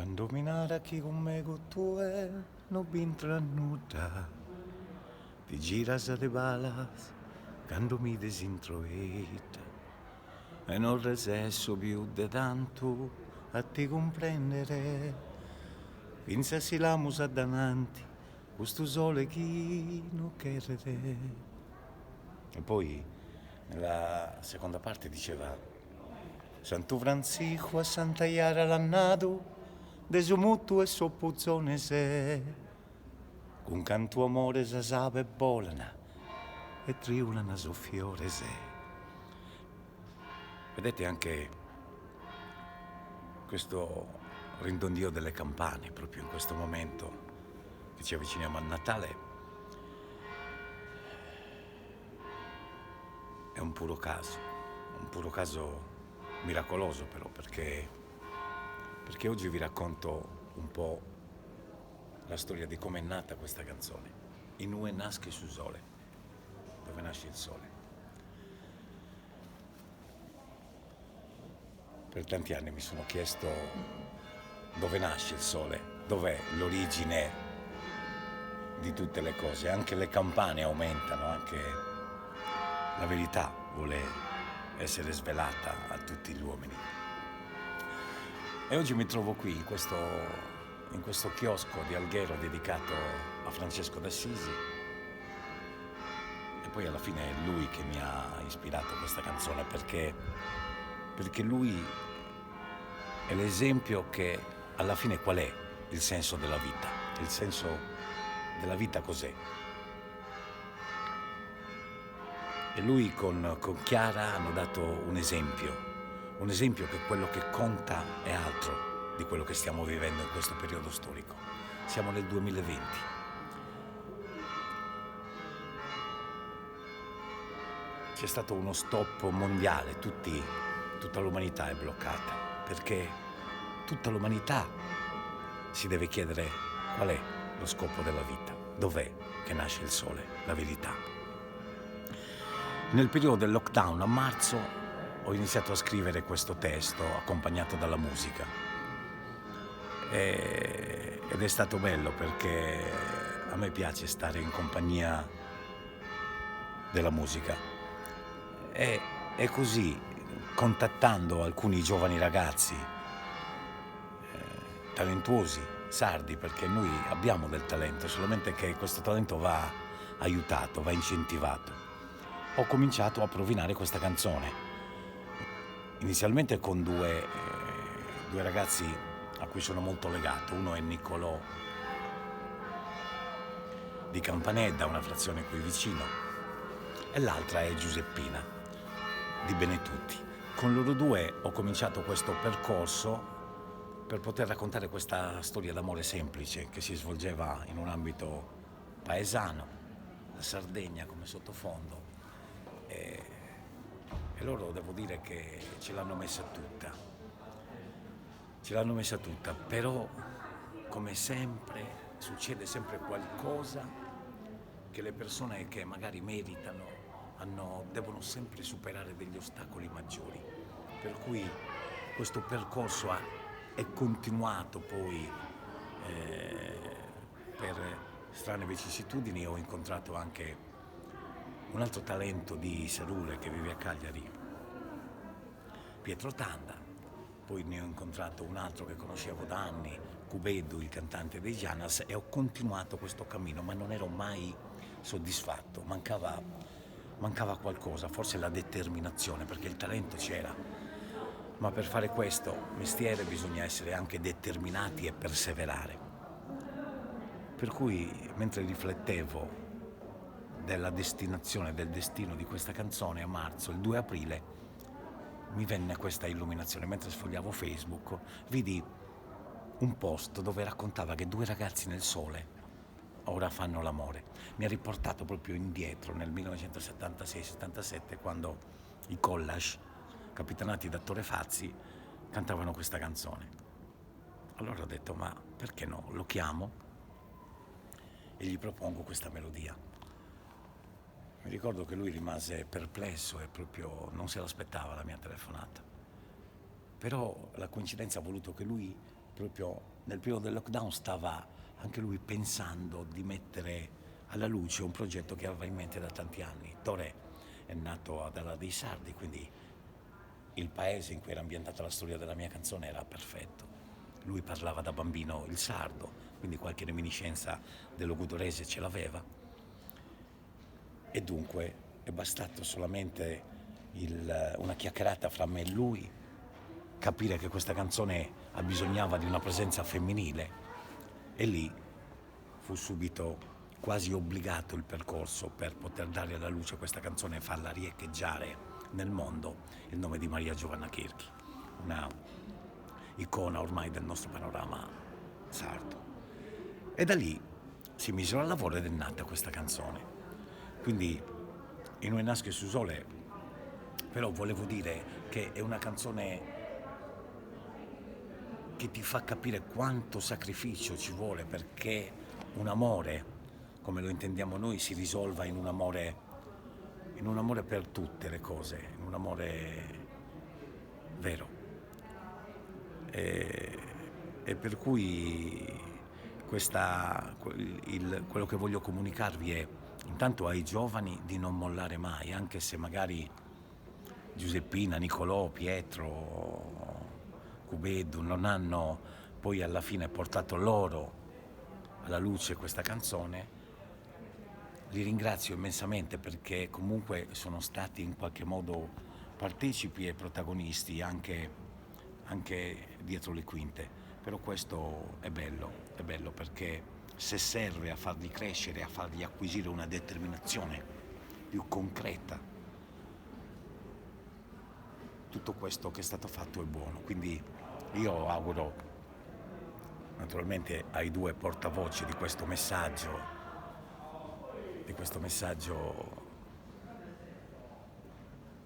Dominare chi con me con tu è non vintra nuda. Ti giras de balas quando mi desintroita. E non resesso più de tanto a ti comprendere. Pensa si la musa davanti, questo sole chi non chiede. E poi nella seconda parte diceva Santo Francisco a Santa Iara l'annato de su mutuo e so puzzone se con canto amore sa sape e bolana e triulana so fiore se. Vedete anche questo rindondio delle campane proprio in questo momento che ci avviciniamo al Natale. È un puro caso miracoloso però, perché oggi vi racconto un po' la storia di come è nata questa canzone. In Ue nasce su sole, dove nasce il sole. Per tanti anni mi sono chiesto dove nasce il sole, dov'è l'origine di tutte le cose. Anche le campane aumentano, anche la verità vuole essere svelata a tutti gli uomini. E oggi mi trovo qui in questo chiosco di Alghero dedicato a Francesco d'Assisi, e poi alla fine è lui che mi ha ispirato a questa canzone, perché lui è l'esempio che alla fine qual è il senso della vita. Il senso della vita cos'è? E lui con Chiara hanno dato un esempio che quello che conta è altro di quello che stiamo vivendo in questo periodo storico. Siamo nel 2020. C'è stato uno stop mondiale, tutta l'umanità è bloccata, perché tutta l'umanità si deve chiedere qual è lo scopo della vita, dov'è che nasce il sole, la verità. Nel periodo del lockdown a marzo ho iniziato a scrivere questo testo accompagnato dalla musica ed è stato bello perché a me piace stare in compagnia della musica e così, contattando alcuni giovani ragazzi talentuosi, sardi, perché noi abbiamo del talento, solamente che questo talento va aiutato, va incentivato. Ho cominciato a provinare questa canzone, inizialmente con due ragazzi a cui sono molto legato. Uno è Niccolò di Campanedda, una frazione qui vicino, e l'altra è Giuseppina di Benetutti. Con loro due ho cominciato questo percorso per poter raccontare questa storia d'amore semplice che si svolgeva in un ambito paesano, la Sardegna come sottofondo. E loro devo dire che ce l'hanno messa tutta, però come sempre succede sempre qualcosa che le persone che magari meritano devono sempre superare degli ostacoli maggiori, per cui questo percorso è continuato poi per strane vicissitudini. Ho incontrato anche un altro talento di Serule che vive a Cagliari, Pietro Tanda, poi ne ho incontrato un altro che conoscevo da anni, Cubeddu, il cantante dei Janas, e ho continuato questo cammino, ma non ero mai soddisfatto, mancava qualcosa, forse la determinazione, perché il talento c'era, ma per fare questo mestiere bisogna essere anche determinati e perseverare. Per cui, mentre riflettevo della destinazione, del destino di questa canzone a marzo, il 2 aprile, mi venne questa illuminazione. Mentre sfogliavo Facebook, vidi un post dove raccontava che due ragazzi nel sole ora fanno l'amore. Mi ha riportato proprio indietro nel 1976-77, quando i Collage, capitanati da Torrefazzi, cantavano questa canzone. Allora ho detto, ma perché no? Lo chiamo e gli propongo questa melodia. Mi ricordo che lui rimase perplesso e proprio non se l'aspettava la mia telefonata. Però la coincidenza ha voluto che lui proprio nel periodo del lockdown stava anche lui pensando di mettere alla luce un progetto che aveva in mente da tanti anni. Tore è nato ad Ala dei Sardi, quindi il paese in cui era ambientata la storia della mia canzone era perfetto. Lui parlava da bambino il sardo, quindi qualche reminiscenza dello gudorese ce l'aveva. E dunque è bastato solamente una chiacchierata fra me e lui, capire che questa canzone abbisognava di una presenza femminile, e lì fu subito quasi obbligato il percorso per poter dare alla luce questa canzone e farla riecheggiare nel mondo, il nome di Maria Giovanna Chirchi, una icona ormai del nostro panorama sardo. E da lì si misero al lavoro ed è nata questa canzone. Quindi in Un nasce su sole, però volevo dire che è una canzone che ti fa capire quanto sacrificio ci vuole perché un amore, come lo intendiamo noi, si risolva in un amore per tutte le cose, in un amore vero. E per cui quello che voglio comunicarvi è intanto ai giovani di non mollare mai, anche se magari Giuseppina, Nicolò, Pietro, Cubeddu non hanno poi alla fine portato loro alla luce questa canzone. Li ringrazio immensamente perché comunque sono stati in qualche modo partecipi e protagonisti anche dietro le quinte, però questo è bello perché se serve a farli crescere, a fargli acquisire una determinazione più concreta, tutto questo che è stato fatto è buono. Quindi io auguro naturalmente ai due portavoce di questo messaggio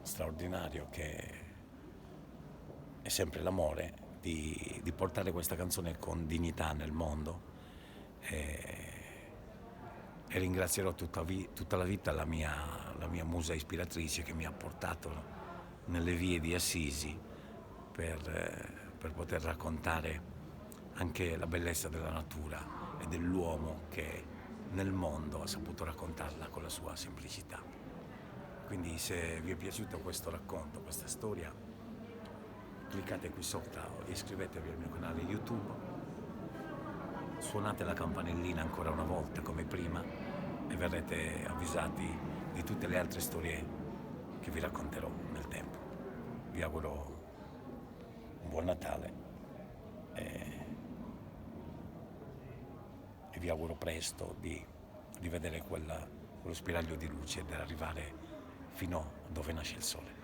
straordinario che è sempre l'amore, di portare questa canzone con dignità nel mondo, e ringrazierò tutta la vita la mia musa ispiratrice che mi ha portato nelle vie di Assisi per poter raccontare anche la bellezza della natura e dell'uomo che nel mondo ha saputo raccontarla con la sua semplicità. Quindi se vi è piaciuto questo racconto, questa storia, cliccate qui sopra e iscrivetevi al mio canale YouTube, suonate la campanellina ancora una volta come prima e verrete avvisati di tutte le altre storie che vi racconterò nel tempo. Vi auguro un buon Natale e vi auguro presto di vedere quello spiraglio di luce ed arrivare fino a dove nasce il sole.